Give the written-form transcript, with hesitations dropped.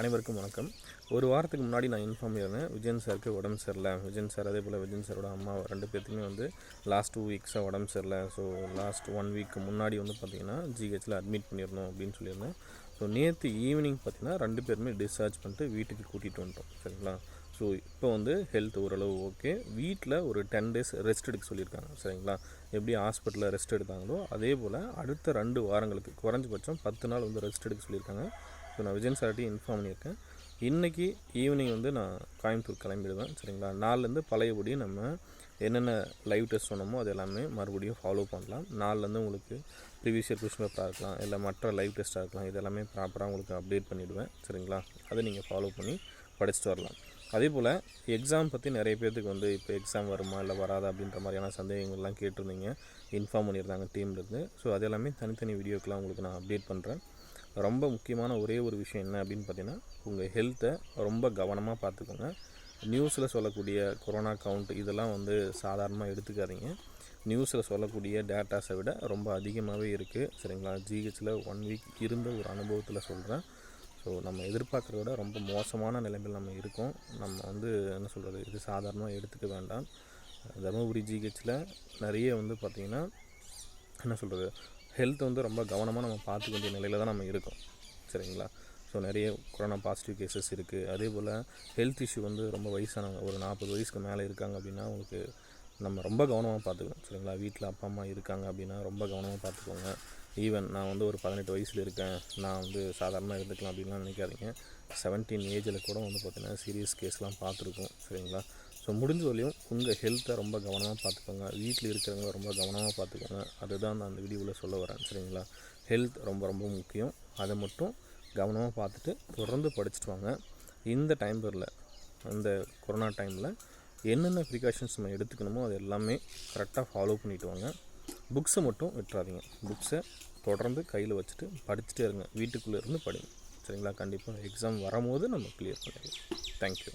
அனைவருக்கும் வணக்கம். ஒரு வாரத்துக்கு முன்னாடி நான் இன்ஃபார்ம் பண்ணியிருந்தேன், விஜயன் சாருக்கு உடம்பு சரியில்லை. விஜயன் சார் அதே போல் விஜயன் சாரோட அம்மா 2 பேர்த்துக்குமே வந்து லாஸ்ட் 2 வீக்ஸாக உடம்பு சரியில்லை. ஸோ லாஸ்ட் 1 வீக் முன்னாடி வந்து பார்த்திங்கன்னா ஜிஹெச்சில் அட்மிட் பண்ணியிருந்தோம் அப்படின்னு சொல்லியிருந்தேன். ஸோ நேற்று ஈவினிங் பார்த்திங்கன்னா 2 பேருமே டிஸ்சார்ஜ் பண்ணிட்டு வீட்டுக்கு கூட்டிகிட்டு வந்துட்டோம். சரிங்களா? ஸோ இப்போ வந்து ஹெல்த் ஓரளவு ஓகே. வீட்டில் ஒரு 10 டேஸ் ரெஸ்ட் எடுக்க சொல்லியிருக்காங்க. சரிங்களா? எப்படி ஹாஸ்பிட்டலில் ரெஸ்ட் எடுத்தாங்களோ அதே போல் அடுத்த 2 வாரங்களுக்கு குறைஞ்சபட்சம் 10 நாள் வந்து ரெஸ்ட் எடுக்க சொல்லியிருக்காங்க. ஸோ நான் விஜயன் சார்ட்டையும் இன்ஃபார்ம் பண்ணியிருக்கேன். இன்றைக்கி ஈவினிங் வந்து நான் கோயம்புத்தூர் கிளம்பிடுவேன். சரிங்களா? நாளிலேருந்து பழையபடி நம்ம என்னென்ன லைவ் டெஸ்ட் சொன்னோமோ அது எல்லாமே மறுபடியும் ஃபாலோ பண்ணலாம். நாளிலேருந்து உங்களுக்கு ப்ரீவியஸ் இயர் கொஸ்டின் பேப்பராக இருக்கலாம், இல்லை மற்ற லைவ் டெஸ்ட்டாக இருக்கலாம், இது எல்லாமே ப்ராப்பராக உங்களுக்கு அப்டேட் பண்ணிவிடுவேன். சரிங்களா? அதை நீங்கள் ஃபாலோ பண்ணி படிச்சுட்டு வரலாம். அதே போல் எக்ஸாம் பற்றி நிறைய பேர்த்துக்கு வந்து இப்போ எக்ஸாம் வருமா இல்லை வராதா அப்படின்ற மாதிரியான சந்தேகங்கள்லாம் கேட்டிருந்தீங்க, இன்ஃபார்ம் பண்ணியிருந்தாங்க டீம்லேருந்து. ஸோ அது எல்லாமே தனித்தனி வீடியோக்கெலாம் உங்களுக்கு நான் அப்டேட் பண்ணுறேன். ரொம்ப முக்கியமான ஒரே ஒரு விஷயம் என்ன அப்படின்னு பார்த்தீங்கன்னா, உங்கள் ஹெல்த்தை ரொம்ப கவனமாக பார்த்துக்கோங்க. நியூஸில் சொல்லக்கூடிய கொரோனா கவுண்ட் இதெல்லாம் வந்து சாதாரணமாக எடுத்துக்காதீங்க. நியூஸில் சொல்லக்கூடிய டேட்டாஸை விட ரொம்ப அதிகமாகவே இருக்குது. சரிங்களா? ஜிஹெச்சில் 1 வீக் இருந்த ஒரு அனுபவத்தில் சொல்கிறேன். ஸோ நம்ம எதிர்பார்க்குறத விட ரொம்ப மோசமான நிலைமையில் நம்ம இருக்கோம். நம்ம வந்து என்ன சொல்கிறது, இது சாதாரணமாக எடுத்துக்க வேண்டாம். தருமபுரி ஜிஹெச்சில் நிறைய வந்து பார்த்திங்கன்னா என்ன சொல்கிறது, ஹெல்த் வந்து ரொம்ப கவனமாக நம்ம பார்த்துக்க வேண்டிய நிலையில் தான் நம்ம இருக்கோம். சரிங்களா? ஸோ நிறைய கொரோனா பாசிட்டிவ் கேசஸ் இருக்குது. அதே போல் ஹெல்த் இஷ்யூ வந்து ரொம்ப வயசானவங்க, ஒரு 40 வயசுக்கு மேலே இருக்காங்க அப்படின்னா அவங்களுக்கு நம்ம ரொம்ப கவனமாக பார்த்துக்கணும். சரிங்களா? வீட்டில் அப்பா அம்மா இருக்காங்க அப்படின்னா ரொம்ப கவனமாக பார்த்துக்கோங்க. ஈவன் நான் வந்து ஒரு 18 வயசில் இருக்கேன், நான் வந்து சாதாரணமாக இருந்துக்கலாம் அப்படின்லாம் நினைக்காதீங்க. 17 ஏஜில் கூட வந்து பார்த்திங்கன்னா சீரியஸ் கேஸ்லாம் பார்த்துருக்கோம். சரிங்களா? ஸோ முடிஞ்ச வரையும் உங்கள் ஹெல்த்தை ரொம்ப கவனமாக பார்த்துக்கோங்க. வீட்டில் இருக்கிறவங்க ரொம்ப கவனமாக பார்த்துக்கோங்க. அதுதான் நான் அந்த வீடியோவில் சொல்ல வரேன். சரிங்களா? ஹெல்த் ரொம்ப ரொம்ப முக்கியம். அதை மட்டும் கவனமாக பார்த்துட்டு தொடர்ந்து படிச்சுட்டு வாங்க. இந்த டைமில், அந்த கொரோனா டைமில் என்னென்ன ப்ரிகாஷன்ஸ் நம்ம எடுத்துக்கணுமோ அது எல்லாமே கரெக்டாக ஃபாலோ பண்ணிவிட்டு வாங்க. புக்ஸை மட்டும் விட்டுறாதீங்க. புக்ஸை தொடர்ந்து கையில் வச்சுட்டு படிச்சுட்டே இருங்க. வீட்டுக்குள்ளே இருந்து படிங்க. சரிங்களா? கண்டிப்பாக எக்ஸாம் வரும்போது நம்ம கிளியர் பண்ணிடலாம். தேங்க்யூ.